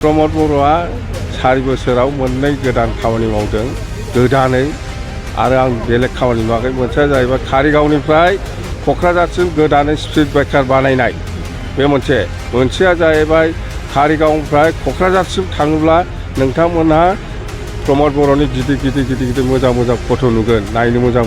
प्रमद बर'आ 4 बोसोराव मोननै गोदान खामानि मावदों गोदानै आरो आं बेलेग खामानि नुवाखै। मोनसेया जाहैबाय कारिगावनिफ्राय क'क्राझारसिम गोदानै स्पिड ब्रेकार बानायनाय बे मोनसेया जाहैबाय कारिगावनिफ्राय क'क्राझारसिम थाङोब्ला नोंथांमोनहा प्रमद बर'नि गिदिर मोजां फट' नुगोन, नायनो मोजां।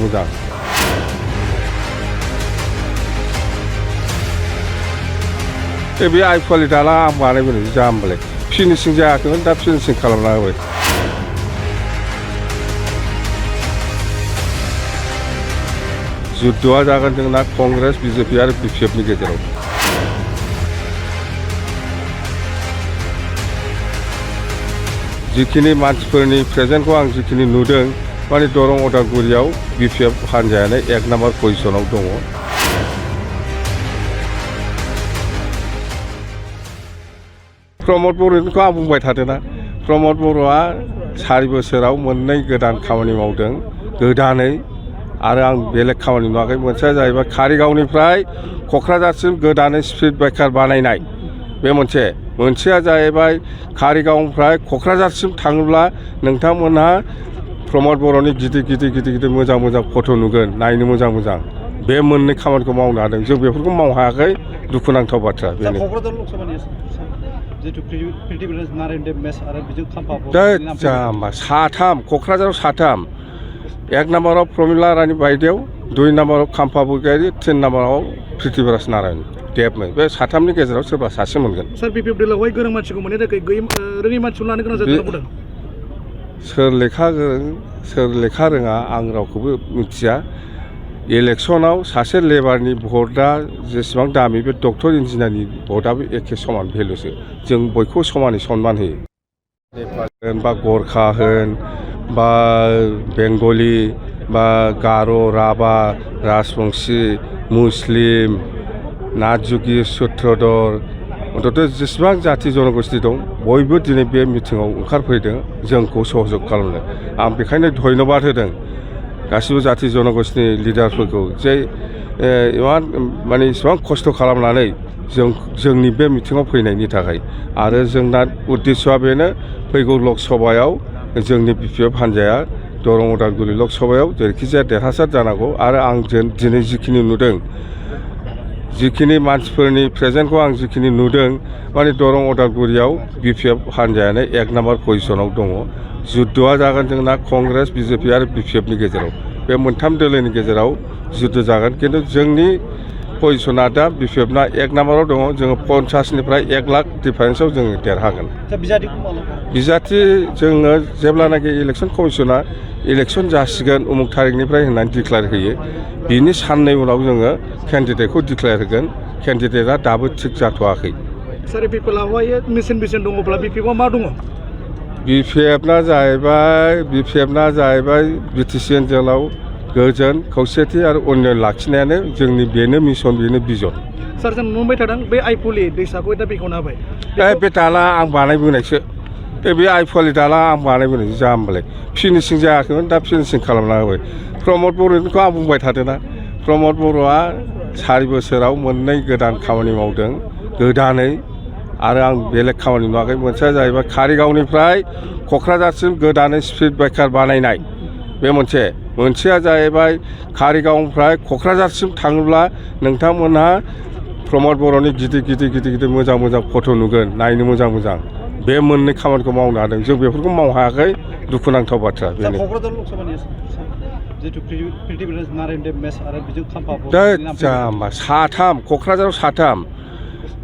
बे आइफवालि दालां आं बानायबोनाय जाम्बालाय फिनिशिं जायाखैमोन, दा फिनिशिं खालामना होबाय। जुद्धआ जागोन जोंना कंग्रेस, बिजेपि आरो बिपिएफनि गेजेराव। जिखिनि मानसिफोरनि प्रेजेन्टखौ आं जिखिनि नुदों, माने दरं उदालगुरियाव बिपिएफ हान्जायानो 1 नाम्बार पजिशनाव दङ। प्रमद बर'निखौ आं बुंबाय थादोंना, प्रमद बर'आ 4 बोसोराव मोननै गोदान खामानि मावदों गोदानै आरो आं बेलेग खामानि नुवाखै। मोनसेया जाहैबाय कारिगावनिफ्राय क'क्राझारसिम गोदानै स्पिड ब्रेकार बानायनाय बे मोनसेया जाहैबाय कारिगावनिफ्राय क'क्राझारसिम थाङोब्ला नोंथांमोनहा प्रमद बर'नि गिदिर मोजां फट' नुगोन, नायनो मोजां। बे मोननै खामानिखौ मावनो हादों। जों बेफोरखौ मावनो हायाखै, दुखुनांथाव बाथ्रा बेनो। साथाम क'क्राझाराव 1 नाम्बाराव प्रमिला रानी बायदेव, 2 नाम्बाराव खाम्फा बरगयारी, 3 नाम्बाराव प्रिथिबिराज नारायण देबमोन। बे साथामनि गेजेराव सोरबा सासे मोनगोन। सर बिपिएफ दलावहाय गोरों मानसिखौ मोननो थाखाय रोङि मानसिखौ लानो गोनां जादों। सोर लेखा गोरों सोर लेखा रोङा आं रावखौबो मिथिया। इलेक्सनाव सासे लेबारनि भटआ जेसेबां दामि, बे डक्टर इन्जिनियारनि भटआबो एखे समान भेलुसो। जों बयखौबो समानै सनमान होयो। नेपाल होन बा गरखा होन बा बेंगलि बा गार', राभा, राजबंशी, मुस्लिम, नाथजुगि, सुत्रधर, अन्तत' जेसेबां जाथि जनगोष्ठी दं बयबो दिनै बे मिटिङाव ओंखारफैदों जोंखौ सहयोग खालामनो। आं बेखायनो धन्यबाद होदों गासिबो जाथि जनगोष्ठीनि लिडारफोरखौ, जे इसेबां खस्थ' खालामनानै जोंनि बे मिटिङाव फैनायनि थाखाय। आरो जोंना उद्देश्यआ बेनो, फैगौ लकसभायाव जोंनि बिपिएफ हान्जाया दरं उदालगुरि लकसभायाव जेरैखिजाया देरहासार जानांगौ। आरो आं दिनै जिखिनि नुदों, जिखिनि मानसिफोरनि प्रेजेन्टखौ आं जिखिनि नुदों, माने दरं उदालगुरियाव बिपिएफ हान्जायानो 1 नाम्बार पजिशनाव दङ। जुद्धआ जागोन जोंना कंग्रेस, बिजेपि आरो बिपिएफनि गेजेराव। बे मोनथाम दोलोनि गेजेराव जुद्ध जागोन। खिन्थु जोंनि पजिशना दा बिपिएफना 1 नाम्बाराव दङ। जोङो 50निफ्राय 1 लाख डिफारेन्सआव जोङो देरहागोन। बिजाथि जोङो जेब्लानाखि इलेक्सन कमिसना इलेक्सन जासिगोन उमुक थारिखनिफ्राय होननानै डिक्लेयार होयो, बिनि साननै उनाव जोङो केन्डिडेटखौ डिक्लेयार होगोन। केन्डिडेटआ दाबो थिग जाथ'वाखै। सार बिपिएफआवहाय मिशन दङब्ला बिपिएफआव मा दङ? बिपिएफना जाहैबाय बिटिसि ओनसोलाव गोजोन, खौसेथि आरो उन्नयन लाखिनायानो जोंनि बेनो मिशन, बेनो बिजन। सार जों नुबाय थादों बे आइफवालि दैसाखौ दा बेखेवना होबाय। बे दालां आं बानायबोनायसो। बे आइफवालि दालां आं बानायबोनाय जाम्बालाय फिनिशिं जायाखैमोन, दा फिनिशिं खालामना होबाय। प्रमद बर'निखौ आं बुंबाय थादोंना, प्रमद बर'आ 4 बोसोराव मोननै गोदान खामानि मावदों गोदानै आरो आं बेलेग खामानि नुवाखै। मोनसेया जाहैबाय कारिगावनिफ्राय क'क्राझारसिम गोदानै स्पिड ब्रेकार बानायनाय बे मोनसेया जाहैबाय कारिगावनिफ्राय क'क्राझारसिम थाङोब्ला नोंथांमोनहा प्रमद बर'नि गिदिर मोजां फट' नुगोन, नायनो मोजां। बे मोननै खामानिखौ मावनो हादों। जों बेफोरखौ मावनो हायाखै, दुखुनांथाव बाथ्रा बेनो। साथाम क'क्राझाराव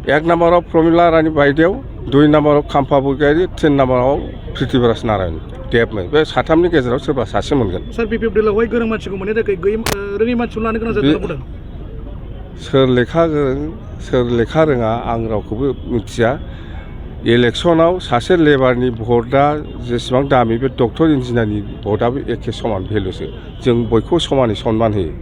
1 नाम्बाराव प्रमिला रानी बायदेव, 2 नाम्बाराव खाम्फा बरगयारी, 3 नाम्बाराव प्रिथिबिराज नारायण देबमोन। बे साथामनि गेजेराव सोरबा सासे मोनगोन। सर बिपिएफ दलावहाय गोरों मानसिखौ मोननो थाखाय रोङि मानसिखौ लानो गोनां जादों। सोर लेखा गोरों सोर लेखा रोङा आं रावखौबो मिथिया। इलेक्सनाव सासे लेबारनि भटआ जेसेबां दामि, बे डक्टर इन्जिनियारनि भटआबो एखे समान भेलुसो। जों बयखौबो समानै सनमान होयो।